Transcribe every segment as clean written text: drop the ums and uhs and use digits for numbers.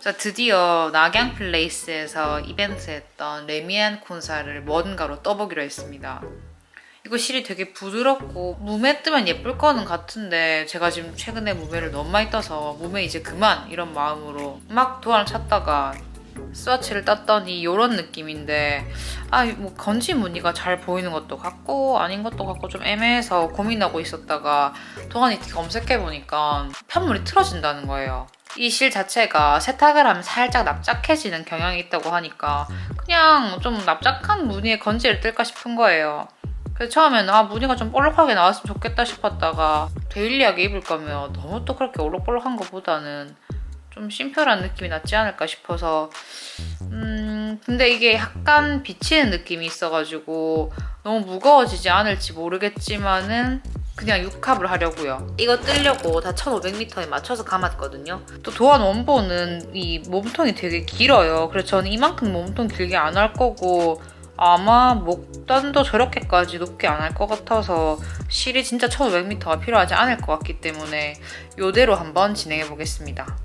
자, 드디어 낙양플레이스에서 이벤트했던 레미안 콘사를 뭔가로 떠보기로 했습니다. 이거 실이 되게 부드럽고 무매 뜨면 예쁠 거는 같은데 제가 지금 최근에 무매를 너무 많이 떠서 무매 이제 그만 이런 마음으로 막 도안을 찾다가 스와치를 땄더니 이런 느낌인데 뭐 건지 무늬가 잘 보이는 것도 같고 아닌 것도 같고 좀 애매해서 고민하고 있었다가 도안이티 검색해보니까 편물이 틀어진다는 거예요. 이 실 자체가 세탁을 하면 살짝 납작해지는 경향이 있다고 하니까 그냥 좀 납작한 무늬에 건지를 뜰까 싶은 거예요. 그래서 처음에는 무늬가 좀 볼록하게 나왔으면 좋겠다 싶었다가 데일리하게 입을 거면 너무 또 그렇게 올록볼록한 것보다는 좀 심플한 느낌이 낫지 않을까 싶어서 근데 이게 약간 비치는 느낌이 있어가지고 너무 무거워지지 않을지 모르겠지만은 그냥 6합을 하려고요. 이거 뜨려고 다 1500m에 맞춰서 감았거든요. 또 도안 원본은 이 몸통이 되게 길어요. 그래서 저는 이만큼 몸통 길게 안 할 거고 아마 목단도 저렇게까지 높게 안 할 것 같아서 실이 진짜 1500m가 필요하지 않을 것 같기 때문에 이대로 한번 진행해 보겠습니다.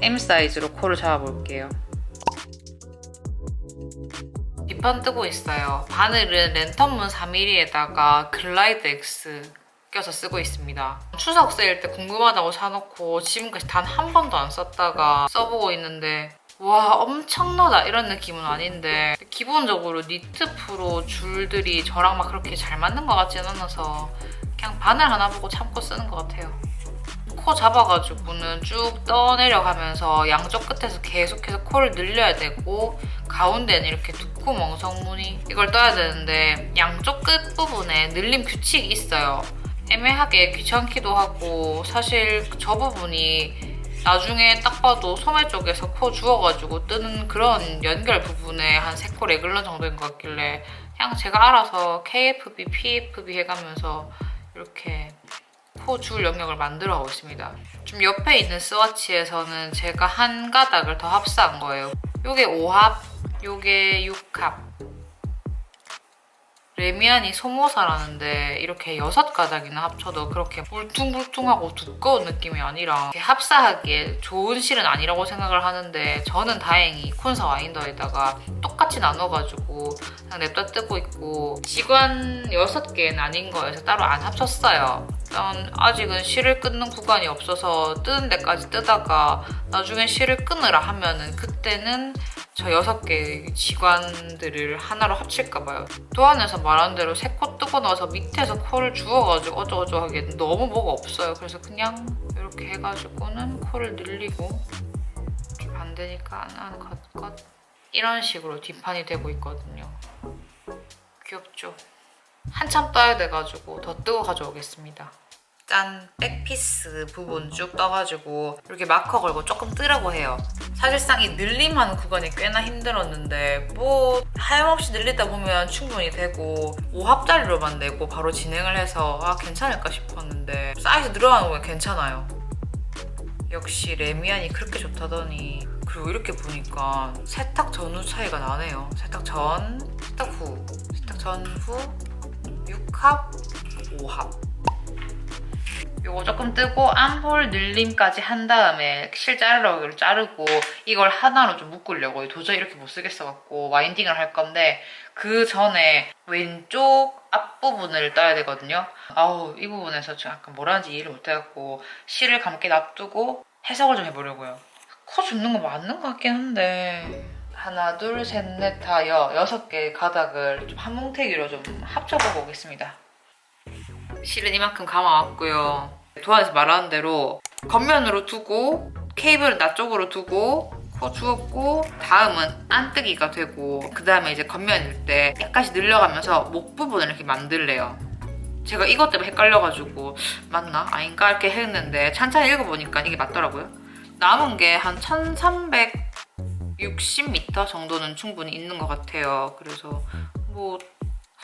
M 사이즈로 코를 잡아볼게요. 뒷판 뜨고 있어요. 바늘은 랜턴문 4mm에다가 글라이드 X 껴서 쓰고 있습니다. 추석 세일 때 궁금하다고 사놓고 지금까지 단 한 번도 안 썼다가 써보고 있는데 와 엄청나다 이런 느낌은 아닌데 기본적으로 니트 프로 줄들이 저랑 막 그렇게 잘 맞는 것 같지는 않아서 그냥 바늘 하나 보고 참고 쓰는 것 같아요. 코 잡아가지고는 쭉 떠내려가면서 양쪽 끝에서 계속해서 코를 늘려야 되고 가운데는 이렇게 두코 멍석무늬 이걸 떠야 되는데 양쪽 끝부분에 늘림 규칙이 있어요. 애매하게 귀찮기도 하고 사실 저 부분이 나중에 딱 봐도 소매 쪽에서 코 주워가지고 뜨는 그런 연결 부분에 한 3코 레글런 정도인 것 같길래 그냥 제가 알아서 KFB, PFB 해가면서 이렇게 코 줄 영역을 만들어 가고 있습니다. 좀 옆에 있는 스와치에서는 제가 한 가닥을 더 합사한 거예요. 요게 5합, 요게 6합. 레미안이 소모사라는데 이렇게 6가닥이나 합쳐도 그렇게 울퉁불퉁하고 두꺼운 느낌이 아니라 합사하기에 좋은 실은 아니라고 생각을 하는데 저는 다행히 콘사 와인더에다가 똑같이 나눠가지고 그냥 냅다 뜨고 있고 지관 6개는 아닌 거여서 따로 안 합쳤어요. 일단 아직은 실을 끊는 구간이 없어서 뜨는 데까지 뜨다가 나중에 실을 끊으라 하면은 그때는 저 6개의 지관들을 하나로 합칠까봐요. 도안에서 말한 대로 3코 뜨고 나서 밑에서 코를 주워가지고 어쩌고저쩌고 하기엔 너무 뭐가 없어요. 그래서 그냥 이렇게 해가지고는 코를 늘리고 이렇게 반대니까 안 컷컷 이런 식으로 뒷판이 되고 있거든요. 귀엽죠? 한참 떠야 돼가지고 더 뜨고 가져오겠습니다. 짠! 백피스 부분 쭉 떠가지고 이렇게 마커 걸고 조금 뜨라고 해요. 사실상 이 늘림하는 구간이 꽤나 힘들었는데 뭐 하염없이 늘리다 보면 충분히 되고 5합짜리로만 내고 바로 진행을 해서 괜찮을까 싶었는데 사이즈 늘어나는 건 괜찮아요. 역시 레미안이 그렇게 좋다더니 그리고 이렇게 보니까 세탁 전후 차이가 나네요. 세탁 전, 세탁 후, 세탁 전후 6합, 5합 요거 조금 뜨고 암홀 늘림까지 한 다음에 실 자르려고 자르고 이걸 하나로 좀 묶으려고 도저히 이렇게 못 쓰겠어갖고 와인딩을 할 건데 그 전에 왼쪽 앞부분을 떠야 되거든요. 이 부분에서 좀 약간 뭐라는지 이해를 못해갖고 실을 감게 놔두고 해석을 좀 해보려고요. 코 줍는 거 맞는 것 같긴 한데 하나, 둘, 셋, 넷, 다 6개의 가닥을 좀 한 뭉태기로 좀 합쳐보고 오겠습니다. 실은 이만큼 감아왔고요. 도안에서 말하는 대로 겉면으로 두고 케이블을 나 쪽으로 두고 코 주었고 다음은 안뜨기가 되고 그 다음에 이제 겉면일 때 약간씩 늘려가면서 목 부분을 이렇게 만들래요. 제가 이것 때문에 헷갈려가지고 맞나? 아닌가? 이렇게 했는데 찬찬히 읽어보니까 이게 맞더라고요. 남은 게 한 1360m 정도는 충분히 있는 것 같아요. 그래서 뭐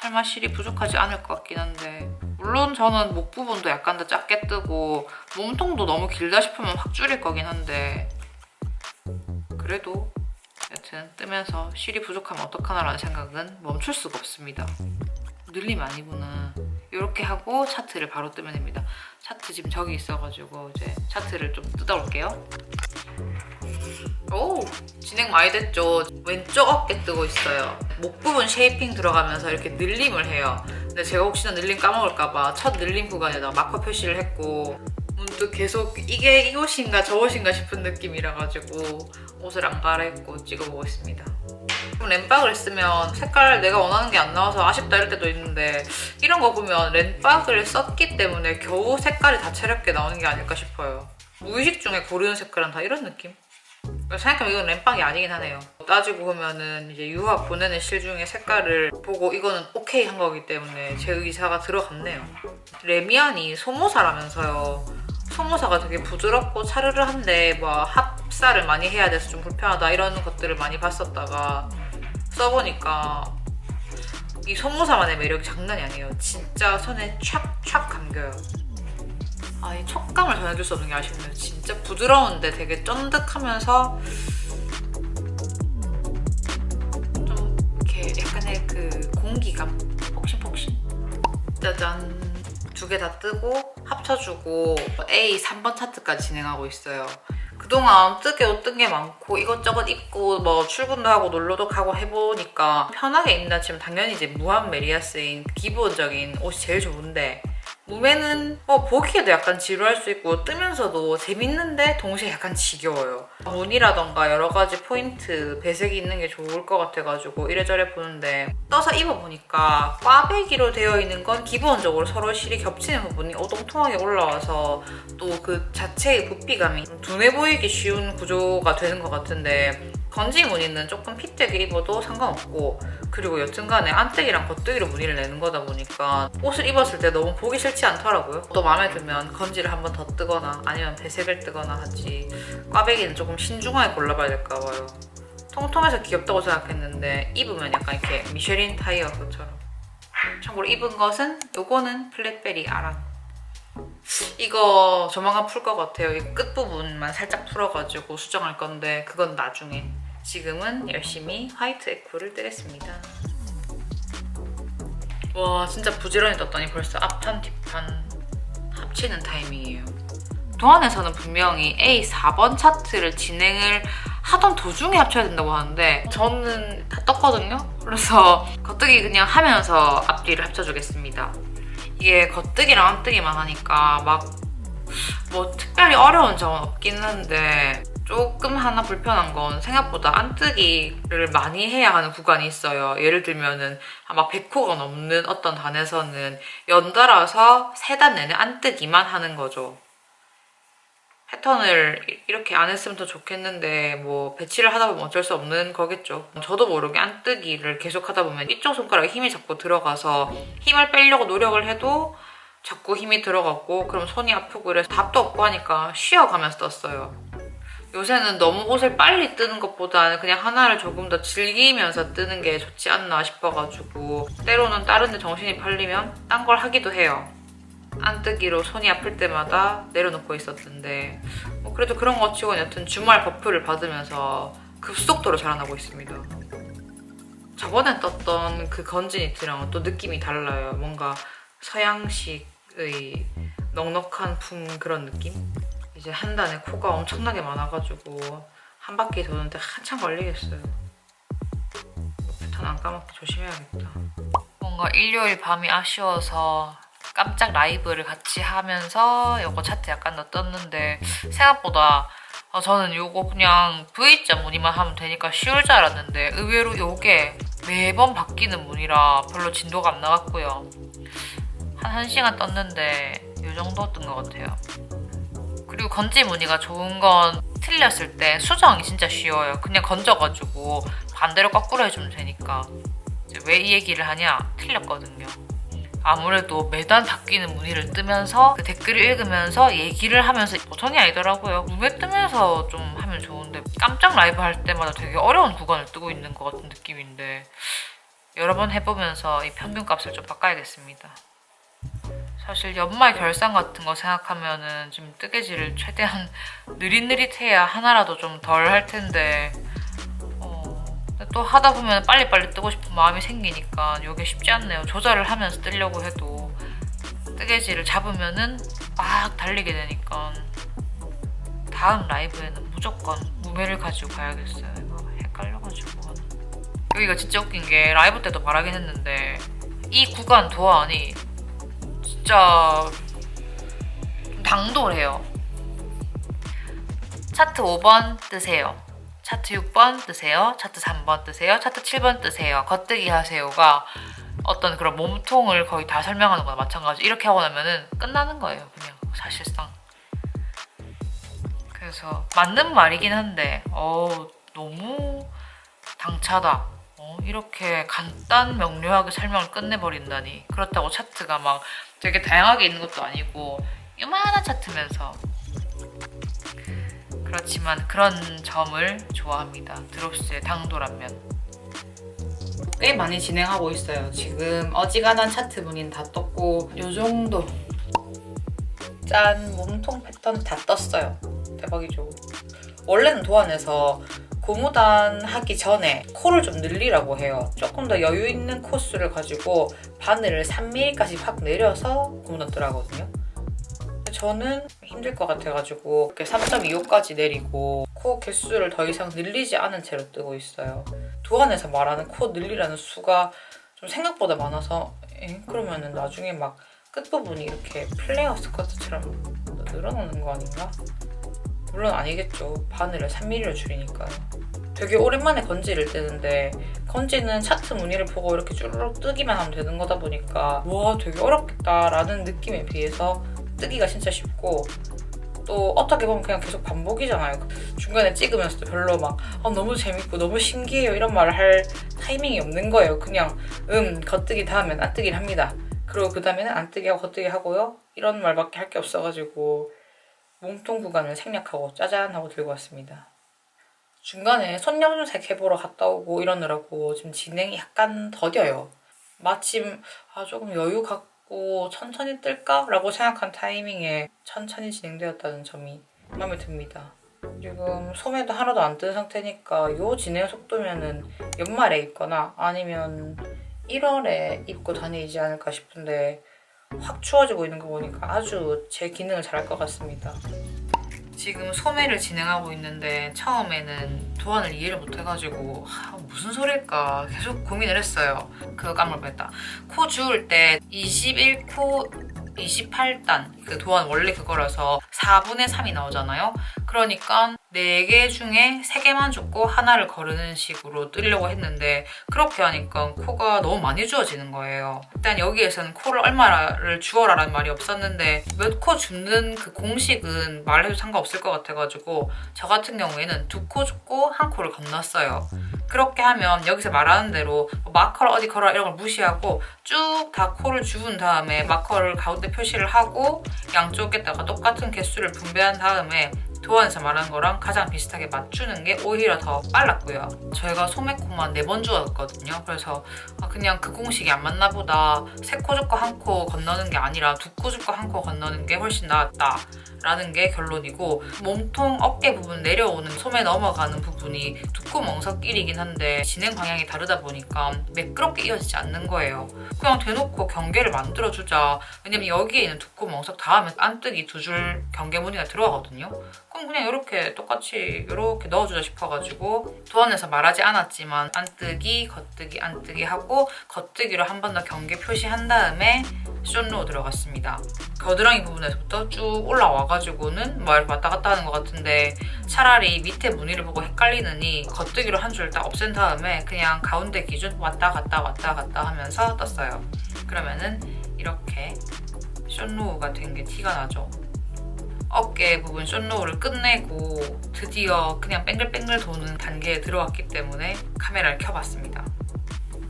설마 실이 부족하지 않을 것 같긴 한데 물론 저는 목 부분도 약간 더 작게 뜨고 몸통도 너무 길다 싶으면 확 줄일 거긴 한데 그래도 여튼 뜨면서 실이 부족하면 어떡하나라는 생각은 멈출 수가 없습니다. 늘림 아니구나. 이렇게 하고 차트를 바로 뜨면 됩니다. 차트 지금 저기 있어가지고 이제 차트를 좀 뜯어올게요. 오, 진행 많이 됐죠. 왼쪽 어깨 뜨고 있어요. 목 부분 쉐이핑 들어가면서 이렇게 늘림을 해요. 근데 제가 혹시나 늘림 까먹을까봐 첫 늘림 구간에다가 마커 표시를 했고, 문득 계속 이게 이것인가 저것인가 싶은 느낌이라 가지고 옷을 안 갈아입고 찍어보고 있습니다. 렌박을 쓰면 색깔 내가 원하는 게 안 나와서 아쉽다 이럴 때도 있는데, 이런 거 보면 렌박을 썼기 때문에 겨우 색깔이 다채롭게 나오는 게 아닐까 싶어요. 무의식 중에 고르는 색깔은 다 이런 느낌? 생각해보면 이건 렌박이 아니긴 하네요. 따지고 보면은 이제 유학 보내는 실 중에 색깔을 보고 이거는 오케이 한 거기 때문에 제 의사가 들어갔네요. 레미안이 소모사라면서요. 소모사가 되게 부드럽고 차르르한데 뭐 합사를 많이 해야 돼서 좀 불편하다 이런 것들을 많이 봤었다가 써보니까 이 소모사만의 매력이 장난이 아니에요. 진짜 손에 촥촥 감겨요. 아, 이 촉감을 전해줄 수 없는 게 아쉽네요. 진짜 부드러운데 되게 쫀득하면서 좀 이렇게 약간의 그 공기감, 폭신폭신. 짜잔. 두 개 다 뜨고 합쳐주고 A 3번 차트까지 진행하고 있어요. 그동안 뜨개 옷 뜬 게 많고 이것저것 입고 뭐 출근도 하고 놀러도 가고 해보니까 편하게 입나 치면 당연히 이제 무한 메리아스인 기본적인 옷이 제일 좋은데, 몸에는 보기에도 약간 지루할 수 있고 뜨면서도 재밌는데 동시에 약간 지겨워요. 무늬라던가 여러 가지 포인트, 배색이 있는 게 좋을 것 같아가지고 이래저래 보는데, 떠서 입어보니까 꽈배기로 되어 있는 건 기본적으로 서로 실이 겹치는 부분이 오동통하게 올라와서 또 그 자체의 부피감이 둔해 보이기 쉬운 구조가 되는 것 같은데, 건지 무늬는 조금 핏되게 입어도 상관없고, 그리고 여튼간에 안뜨기랑 겉뜨기로 무늬를 내는 거다 보니까 옷을 입었을 때 너무 보기 싫지 않더라고요. 또 마음에 들면 건지를 한 번 더 뜨거나 아니면 배색을 뜨거나 하지, 꽈배기는 조금 신중하게 골라봐야 될까 봐요. 통통해서 귀엽다고 생각했는데 입으면 약간 이렇게 미쉐린 타이어 것처럼. 참고로 입은 것은 요거는 플랫베리 아랑. 이거 조만간 풀 것 같아요. 이 끝부분만 살짝 풀어가지고 수정할 건데 그건 나중에. 지금은 열심히 화이트 에코를 뜨겠습니다. 와, 진짜 부지런히 떴더니 벌써 앞판 뒷판 합치는 타이밍이에요. 도안에서는 분명히 A 4번 차트를 진행을 하던 도중에 합쳐야 된다고 하는데 저는 다 떴거든요? 그래서 겉뜨기 그냥 하면서 앞뒤를 합쳐주겠습니다. 이게 겉뜨기랑 안뜨기만 하니까 막 뭐 특별히 어려운 점은 없긴 한데, 조금 하나 불편한 건 생각보다 안뜨기를 많이 해야 하는 구간이 있어요. 예를 들면은 아마 100호가 넘는 어떤 단에서는 연달아서 3단 내내 안뜨기만 하는 거죠. 패턴을 이렇게 안 했으면 더 좋겠는데 뭐 배치를 하다 보면 어쩔 수 없는 거겠죠. 저도 모르게 안뜨기를 계속 하다 보면 이쪽 손가락에 힘이 자꾸 들어가서 힘을 빼려고 노력을 해도 자꾸 힘이 들어가고 그럼 손이 아프고 그래서 답도 없고 하니까 쉬어가면서 떴어요. 요새는 너무 옷을 빨리 뜨는 것보다는 그냥 하나를 조금 더 즐기면서 뜨는 게 좋지 않나 싶어가지고 때로는 다른 데 정신이 팔리면 딴 걸 하기도 해요. 안뜨기로 손이 아플 때마다 내려놓고 있었는데 뭐 그래도 그런 거 치고는 여튼 주말 버프를 받으면서 급속도로 자라나고 있습니다. 저번에 떴던 그 건지 니트랑은 또 느낌이 달라요. 뭔가 서양식의 넉넉한 품 그런 느낌? 이제 한 단에 코가 엄청나게 많아가지고 한 바퀴 도는데 한참 걸리겠어요. 패턴 안 까먹게 조심해야겠다. 뭔가 일요일 밤이 아쉬워서 깜짝 라이브를 같이 하면서 요거 차트 약간 더 떴는데 생각보다 저는 요거 그냥 V자 무늬만 하면 되니까 쉬울 줄 알았는데 의외로 요게 매번 바뀌는 무늬라 별로 진도가 안 나갔고요. 한 1시간 떴는데 요 정도 뜬 것 같아요. 그리고 건지 무늬가 좋은 건 틀렸을 때 수정이 진짜 쉬워요. 그냥 건져가지고 반대로 거꾸로 해주면 되니까. 왜 이 얘기를 하냐? 틀렸거든요. 아무래도 매단 바뀌는 무늬를 뜨면서 그 댓글을 읽으면서 얘기를 하면서 보통이 아니더라고요. 눈에 뜨면서 좀 하면 좋은데 깜짝 라이브 할 때마다 되게 어려운 구간을 뜨고 있는 것 같은 느낌인데 여러 번 해보면서 이 평균값을 좀 바꿔야겠습니다. 사실 연말 결산 같은 거 생각하면은 좀 뜨개질을 최대한 느릿느릿해야 하나라도 좀 덜 할 텐데 또 하다 보면 빨리빨리 뜨고 싶은 마음이 생기니까 이게 쉽지 않네요. 조절을 하면서 뜨려고 해도 뜨개질을 잡으면은 막 달리게 되니까 다음 라이브에는 무조건 구매를 가지고 가야겠어요. 이거 헷갈려가지고. 여기가 진짜 웃긴 게 라이브 때도 말하긴 했는데 이 구간 도안이 진짜 당돌해요. 차트 5번 뜨세요. 차트 6번 뜨세요. 차트 3번 뜨세요. 차트 7번 뜨세요. 겉뜨기 하세요가 어떤 그런 몸통을 거의 다 설명하는 거나 마찬가지. 이렇게 하고 나면은 끝나는 거예요. 그냥 사실상. 그래서 맞는 말이긴 한데 너무 당차다. 이렇게 간단 명료하게 설명을 끝내버린다니. 그렇다고 차트가 막 되게 다양하게 있는 것도 아니고 요만한 차트면서. 그렇지만 그런 점을 좋아합니다. 드롭스의 당돌한 면. 꽤 많이 진행하고 있어요. 지금 어지간한 차트 문의는 다 떴고 요 정도. 짠! 몸통 패턴 다 떴어요. 대박이죠. 원래는 도안에서 고무단 하기 전에 코를 좀 늘리라고 해요. 조금 더 여유 있는 코수를 가지고 바늘을 3mm까지 확 내려서 고무단 뜨라 하거든요. 저는 힘들 것 같아가지고 이렇게 3.25까지 내리고 코 개수를 더 이상 늘리지 않은 채로 뜨고 있어요. 도안에서 말하는 코 늘리라는 수가 좀 생각보다 많아서 그러면은 나중에 막 끝부분이 이렇게 플레어 스커트처럼 늘어나는 거 아닌가? 물론 아니겠죠. 바늘을 3mm로 줄이니까요. 되게 오랜만에 건지를 뜨는데 건지는 차트 무늬를 보고 이렇게 쭈르륵 뜨기만 하면 되는 거다 보니까 와 되게 어렵겠다라는 느낌에 비해서 뜨기가 진짜 쉽고 또 어떻게 보면 그냥 계속 반복이잖아요. 중간에 찍으면서도 별로 막 너무 재밌고 너무 신기해요 이런 말을 할 타이밍이 없는 거예요. 그냥 겉뜨기 다 하면 안 뜨기를 합니다. 그리고 그 다음에는 안 뜨기 하고 겉뜨기 하고요. 이런 말밖에 할 게 없어가지고 몸통 구간을 생략하고 짜잔 하고 들고 왔습니다. 중간에 손염색 해보러 갔다 오고 이러느라고 지금 진행이 약간 더뎌요. 마침 조금 여유 갖고 천천히 뜰까? 라고 생각한 타이밍에 천천히 진행되었다는 점이 마음에 듭니다. 지금 소매도 하나도 안 뜬 상태니까 요 진행 속도면은 연말에 입거나 아니면 1월에 입고 다니지 않을까 싶은데 확 추워지고 있는 거 보니까 아주 제 기능을 잘할 것 같습니다. 지금 소매를 진행하고 있는데 처음에는 도안을 이해를 못해가지고 무슨 소리일까 계속 고민을 했어요. 그거 깜빡 뺐다. 코 주울 때 21코 28단 그 도안 원래 그거라서 4분의 3이 나오잖아요. 그러니까 4개 중에 3개만 줍고 하나를 거르는 식으로 뜨려고 했는데 그렇게 하니까 코가 너무 많이 주어지는 거예요. 일단 여기에서는 코를 얼마를 주어라라는 말이 없었는데 몇 코 줍는 그 공식은 말해도 상관없을 것 같아가지고 저 같은 경우에는 2코 줍고 1코를 건넜어요. 그렇게 하면 여기서 말하는 대로 마커를 어디 걸어 이런 걸 무시하고 쭉 다 코를 주운 다음에 마커를 가운데 표시를 하고 양쪽에다가 똑같은 개수를 분배한 다음에 도안에서 말하는 거랑 가장 비슷하게 맞추는 게 오히려 더 빨랐고요. 저희가 소매코만 4번 주었거든요. 그래서 그냥 그 공식이 안 맞나 보다. 3코 줍고 1코 건너는 게 아니라 2코 줍고 1코 건너는 게 훨씬 낫다. 라는 게 결론이고 몸통 어깨 부분 내려오는 소매 넘어가는 부분이 두 코 멍석끼리긴 한데 진행 방향이 다르다 보니까 매끄럽게 이어지지 않는 거예요. 그냥 대놓고 경계를 만들어주자. 왜냐면 여기에 있는 두 코 멍석 다음에 안뜨기 2줄 경계 무늬가 들어가거든요. 그럼 그냥 이렇게 똑같이 이렇게 넣어주자 싶어가지고 도안에서 말하지 않았지만 안뜨기, 겉뜨기, 안뜨기 하고 겉뜨기로 한 번 더 경계 표시한 다음에 숏로 들어갔습니다. 겨드랑이 부분에서부터 쭉 올라와가지고는 뭐 이렇게 왔다 갔다 하는 것 같은데 차라리 밑에 무늬를 보고 헷갈리느니 겉뜨기로 한 줄 딱 없앤 다음에 그냥 가운데 기준 왔다 갔다 왔다 갔다 하면서 떴어요. 그러면은 이렇게 숏로우가 된 게 티가 나죠. 어깨 부분 숏로우를 끝내고 드디어 그냥 뱅글뱅글 도는 단계에 들어왔기 때문에 카메라를 켜봤습니다.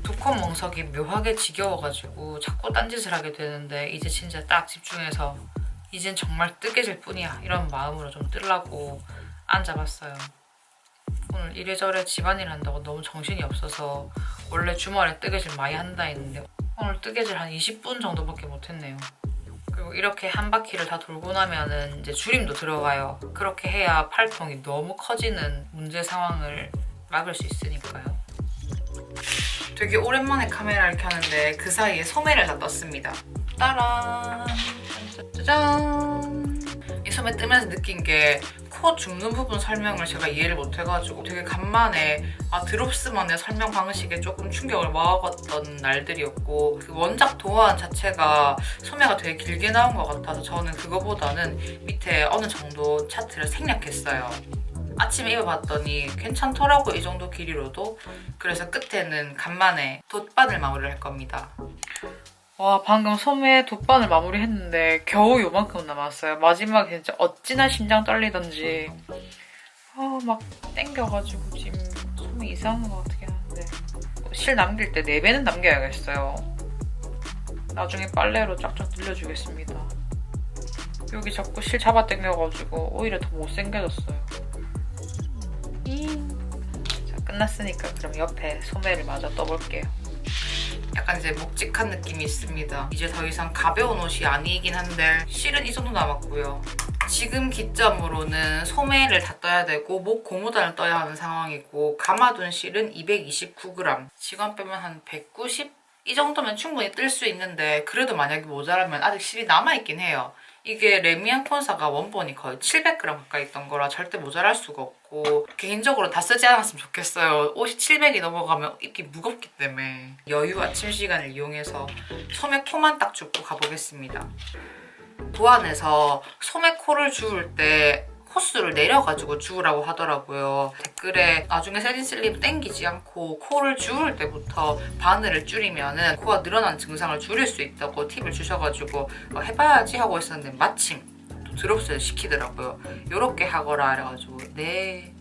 두 코 멍석이 묘하게 지겨워가지고 자꾸 딴짓을 하게 되는데 이제 진짜 딱 집중해서 이젠 정말 뜨개질 뿐이야 이런 마음으로 좀 뜨려고 앉아봤어요. 오늘 이래저래 집안일 한다고 너무 정신이 없어서 원래 주말에 뜨개질 많이 한다 했는데 오늘 뜨개질 한 20분 정도밖에 못했네요. 그리고 이렇게 한 바퀴를 다 돌고 나면은 이제 줄임도 들어가요. 그렇게 해야 팔통이 너무 커지는 문제 상황을 막을 수 있으니까요. 되게 오랜만에 카메라를 켰는데 그 사이에 소매를 다 떴습니다. 따란! 짜잔! 이 소매 뜨면서 느낀 게 코 줍는 부분 설명을 제가 이해를 못해가지고 되게 간만에 드롭스만의 설명 방식에 조금 충격을 먹었던 날들이었고, 그 원작 도안 자체가 소매가 되게 길게 나온 것 같아서 저는 그거보다는 밑에 어느 정도 차트를 생략했어요. 아침에 입어봤더니 괜찮더라고, 이 정도 길이로도. 그래서 끝에는 간만에 돗바늘 마무리를 할 겁니다. 와, 방금 소매 돗바늘 마무리했는데 겨우 요만큼 남았어요. 마지막에 진짜 어찌나 심장 떨리던지 막 땡겨가지고 지금 소매 이상한 거 어떻게 하는데, 실 남길 때 4배는 남겨야겠어요. 나중에 빨래로 쫙쫙 늘려주겠습니다. 여기 자꾸 실 잡아 당겨가지고 오히려 더 못생겨졌어요. 자, 끝났으니까 그럼 옆에 소매를 마저 떠볼게요. 약간 이제 묵직한 느낌이 있습니다. 이제 더 이상 가벼운 옷이 아니긴 한데 실은 이 정도 남았고요. 지금 기점으로는 소매를 다 떠야 되고 목 고무단을 떠야 하는 상황이고, 감아둔 실은 229g, 지금 빼면 한 190? 이 정도면 충분히 뜰 수 있는데, 그래도 만약에 모자라면 아직 실이 남아있긴 해요. 이게 레미안 콘사가 원본이 거의 700g 가까이 있던 거라 절대 모자랄 수가 없고, 개인적으로 다 쓰지 않았으면 좋겠어요. 옷이 700이 넘어가면 입기 무겁기 때문에. 여유 아침 시간을 이용해서 소매 코만 딱 줍고 가보겠습니다. 도안에서 소매 코를 주울 때 코스를 내려가지고 주우라고 하더라고요. 댓글에 나중에 세진 슬립 땡기지 않고 코를 주울 때부터 바늘을 줄이면은 코가 늘어난 증상을 줄일 수 있다고 팁을 주셔가지고 해봐야지 하고 있었는데 마침 또 드롭스를 시키더라고요. 요렇게 하거라 그래가지고 네,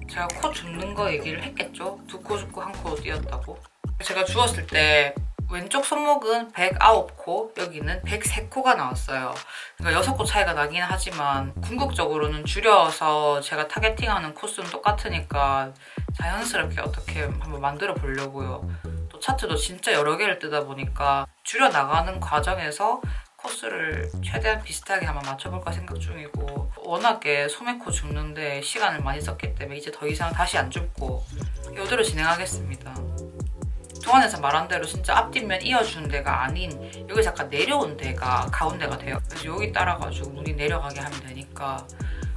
제가 코 줍는 거 얘기를 했겠죠? 2코 줍고 1코 띄었다고. 제가 주웠을 때 왼쪽 손목은 109코, 여기는 103코가 나왔어요. 그러니까 6코 차이가 나긴 하지만 궁극적으로는 줄여서 제가 타겟팅하는 코스는 똑같으니까 자연스럽게 어떻게 한번 만들어 보려고요. 또 차트도 진짜 여러 개를 뜨다 보니까 줄여나가는 과정에서 코스를 최대한 비슷하게 한번 맞춰볼까 생각 중이고, 워낙에 소매코 줍는데 시간을 많이 썼기 때문에 이제 더 이상 다시 안 줍고 이대로 진행하겠습니다. 도안에서 말한 대로 진짜 앞뒷면 이어주는 데가 아닌 여기 잠깐 내려온 데가 가운데가 돼요. 그래서 여기 따라가지고 무늬 내려가게 하면 되니까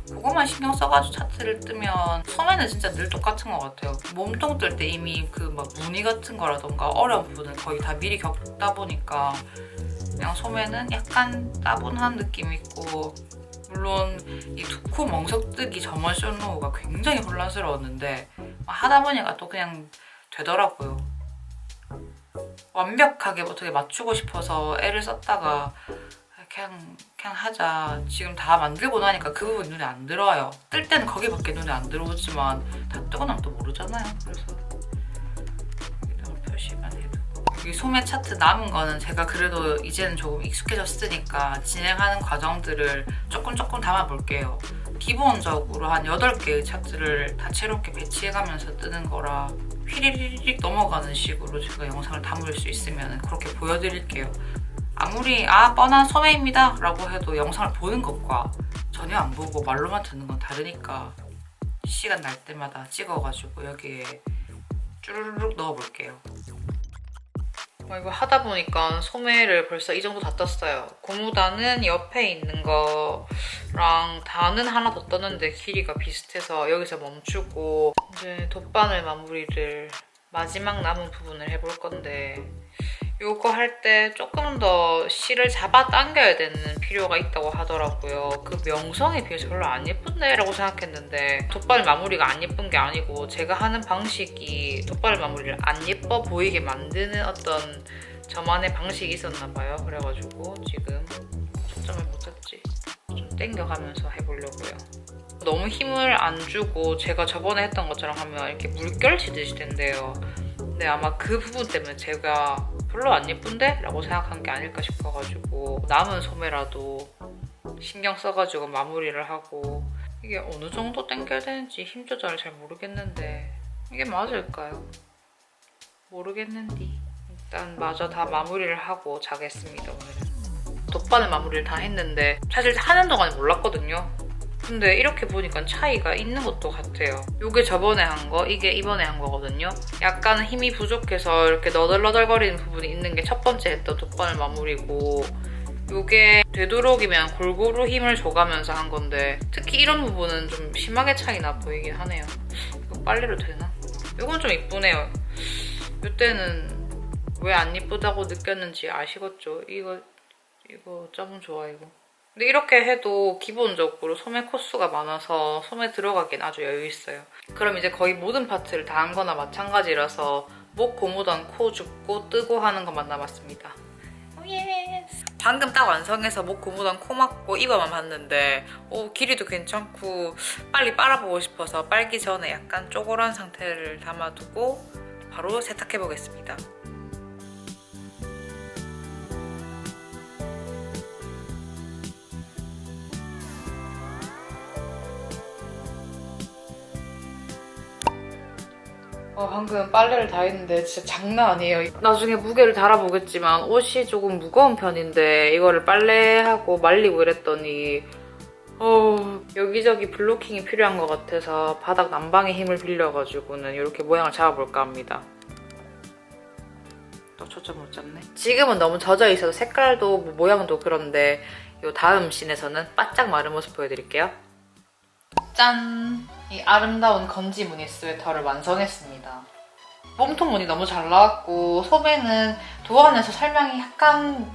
그거만 신경 써가지고 차트를 뜨면, 소매는 진짜 늘 똑같은 것 같아요. 몸통 뜰 때 이미 그 막 무늬 같은 거라던가 어려운 부분을 거의 다 미리 겪다 보니까 그냥 소매는 약간 따분한 느낌이 있고, 물론 이 2코 멍석뜨기 점원 숏로우가 굉장히 혼란스러웠는데 하다 보니까 또 그냥 되더라고요. 완벽하게 어떻게 맞추고 싶어서 애를 썼다가 그냥 하자. 지금 다 만들고 나니까 그 부분이 눈에 안 들어와요. 뜰 때는 거기밖에 눈에 안 들어오지만 다 뜨고 나면 또 모르잖아요. 그래서 여기다가 표시만 해두고, 여기 소매 차트 남은 거는 제가 그래도 이제는 조금 익숙해졌으니까 진행하는 과정들을 조금 담아볼게요. 기본적으로 한 8개의 차트를 다채롭게 배치해가면서 뜨는 거라 휘리리릭 넘어가는 식으로 제가 영상을 담을 수 있으면 그렇게 보여드릴게요. 아무리 뻔한 소매입니다 라고 해도 영상을 보는 것과 전혀 안 보고 말로만 듣는 건 다르니까 시간 날 때마다 찍어가지고 여기에 쭈르륵 넣어볼게요. 이거 하다 보니까 소매를 벌써 이 정도 다 떴어요. 고무단은 옆에 있는 거랑 단은 하나 더 떴는데 길이가 비슷해서 여기서 멈추고, 이제 돗바늘 마무리를 마지막 남은 부분을 해볼 건데, 이거 할 때 조금 더 실을 잡아 당겨야 되는 필요가 있다고 하더라고요. 그 명성에 비해서 별로 안 예쁜데? 라고 생각했는데 돗바늘 마무리가 안 예쁜 게 아니고 제가 하는 방식이 돗바늘 마무리를 안 예뻐 보이게 만드는 어떤 저만의 방식이 있었나 봐요. 그래가지고 지금 초점을 못 잡지. 좀 당겨가면서 해보려고요. 너무 힘을 안 주고 제가 저번에 했던 것처럼 하면 이렇게 물결 치듯이 된대요. 근데 아마 그 부분 때문에 제가 별로 안 예쁜데? 라고 생각한 게 아닐까 싶어가지고 남은 소매라도 신경 써가지고 마무리를 하고, 이게 어느 정도 당겨야 되는지 힘 조절을 잘 모르겠는데 이게 맞을까요? 모르겠는디. 일단 마저 다 마무리를 하고 자겠습니다. 오늘은 돗바늘 마무리를 다 했는데 사실 하는 동안에 몰랐거든요. 근데 이렇게 보니까 차이가 있는 것도 같아요. 이게 저번에 한 거, 이게 이번에 한 거거든요. 약간 힘이 부족해서 이렇게 너덜너덜거리는 부분이 있는 게 첫 번째 했던 돗바늘 마무리고, 이게 되도록이면 골고루 힘을 줘가면서 한 건데 특히 이런 부분은 좀 심하게 차이 나 보이긴 하네요. 이거 빨래로 되나? 이건 좀 이쁘네요. 이때는 왜 안 이쁘다고 느꼈는지 아시겠죠? 이거 참 좋아 이거. 근데 이렇게 해도 기본적으로 소매 코수가 많아서 소매 들어가기엔 아주 여유 있어요. 그럼 이제 거의 모든 파트를 다 한 거나 마찬가지라서 목 고무던 코 줍고 뜨고 하는 것만 남았습니다. 예스! 방금 딱 완성해서 목 고무던 코 막고 이거만 봤는데 길이도 괜찮고 빨리 빨아보고 싶어서 빨기 전에 약간 쪼그란 상태를 담아두고 바로 세탁해보겠습니다. 방금 빨래를 다 했는데 진짜 장난 아니에요. 나중에 무게를 달아보겠지만 옷이 조금 무거운 편인데 이거를 빨래하고 말리고 이랬더니 여기저기 블로킹이 필요한 것 같아서 바닥 난방의 힘을 빌려가지고는 이렇게 모양을 잡아볼까 합니다. 또 초점 못 잡네. 지금은 너무 젖어 있어서 색깔도 모양도 그런데 이 다음 씬에서는 바짝 마른 모습 보여드릴게요. 짠! 이 아름다운 건지 무늬 스웨터를 완성했습니다. 몸통 무늬 너무 잘 나왔고 소매는 도안에서 설명이 약간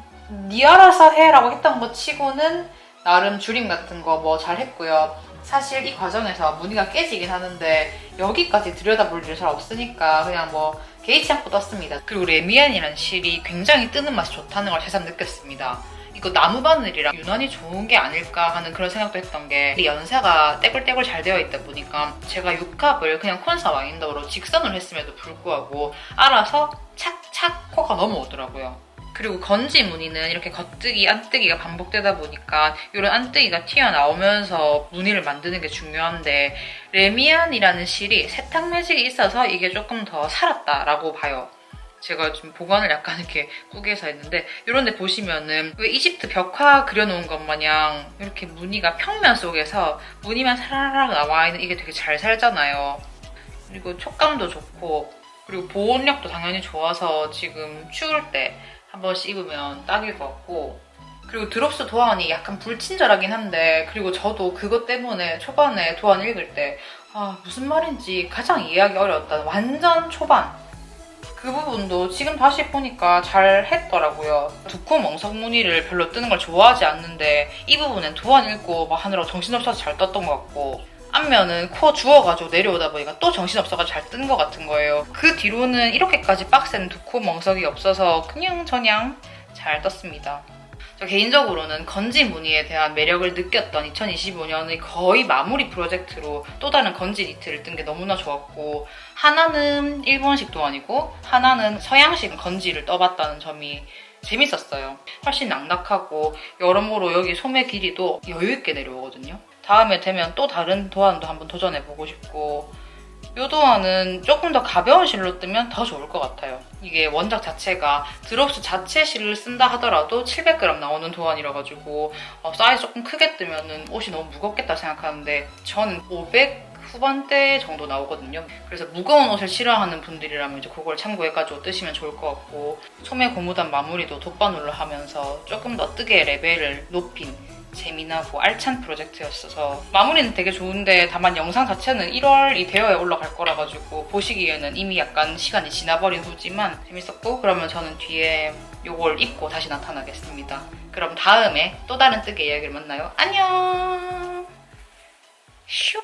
니 알아서 해 라고 했던 거 치고는 나름 줄임 같은 거 뭐 잘 했고요. 사실 이 과정에서 무늬가 깨지긴 하는데 여기까지 들여다볼 일 잘 없으니까 그냥 뭐 개의치 않고 떴습니다. 그리고 레미안이라는 실이 굉장히 뜨는 맛이 좋다는 걸 새삼 느꼈습니다. 이거 나무 바늘이랑 유난히 좋은 게 아닐까 하는 그런 생각도 했던 게 연사가 떼굴떼굴 잘 되어 있다 보니까 제가 육합을 그냥 콘사 와인더로 직선으로 했음에도 불구하고 알아서 착착 코가 넘어오더라고요. 그리고 건지 무늬는 이렇게 겉뜨기, 안뜨기가 반복되다 보니까 이런 안뜨기가 튀어나오면서 무늬를 만드는 게 중요한데 레미안이라는 실이 세탁 매직이 있어서 이게 조금 더 살았다라고 봐요. 제가 지금 보관을 약간 이렇게 꾸겨서 했는데 이런 데 보시면은 왜 이집트 벽화 그려놓은 것 마냥 이렇게 무늬가 평면 속에서 무늬만 사라락 나와 있는 이게 되게 잘 살잖아요. 그리고 촉감도 좋고 그리고 보온력도 당연히 좋아서 지금 추울 때 한 번씩 입으면 딱일 것 같고 그리고 드롭스 도안이 약간 불친절하긴 한데 그리고 저도 그것 때문에 초반에 도안 읽을 때 무슨 말인지 가장 이해하기 어려웠다. 완전 초반! 그 부분도 지금 다시 보니까 잘 했더라고요. 두코 멍석 무늬를 별로 뜨는 걸 좋아하지 않는데 이 부분엔 도안 읽고 막 하느라고 정신없어서 잘 떴던 것 같고 앞면은 코 주워가지고 내려오다 보니까 또 정신없어가지고 잘 뜬 것 같은 거예요. 그 뒤로는 이렇게까지 빡센 두코 멍석이 없어서 그냥 잘 떴습니다. 저 개인적으로는 건지 무늬에 대한 매력을 느꼈던 2025년의 거의 마무리 프로젝트로 또 다른 건지 니트를 뜬 게 너무나 좋았고 하나는 일본식 도안이고 하나는 서양식 건지를 떠봤다는 점이 재밌었어요. 훨씬 낭낙하고 여러모로 여기 소매 길이도 여유있게 내려오거든요. 다음에 되면 또 다른 도안도 한번 도전해보고 싶고 이 도안은 조금 더 가벼운 실로 뜨면 더 좋을 것 같아요. 이게 원작 자체가 드롭스 자체 실을 쓴다 하더라도 700g 나오는 도안이라 가지고 사이즈 조금 크게 뜨면 옷이 너무 무겁겠다 생각하는데 저는 500 후반대 정도 나오거든요. 그래서 무거운 옷을 싫어하는 분들이라면 이제 그걸 참고해가지고 뜨시면 좋을 것 같고 소매 고무단 마무리도 돗바늘로 하면서 조금 더 뜨개 레벨을 높인 재미나고 알찬 프로젝트였어서 마무리는 되게 좋은데 다만 영상 자체는 1월이 되어야 올라갈 거라 가지고 보시기에는 이미 약간 시간이 지나버린 후지만 재밌었고 그러면 저는 뒤에 요걸 입고 다시 나타나겠습니다. 그럼 다음에 또 다른 뜨개 이야기를 만나요. 안녕! 슉!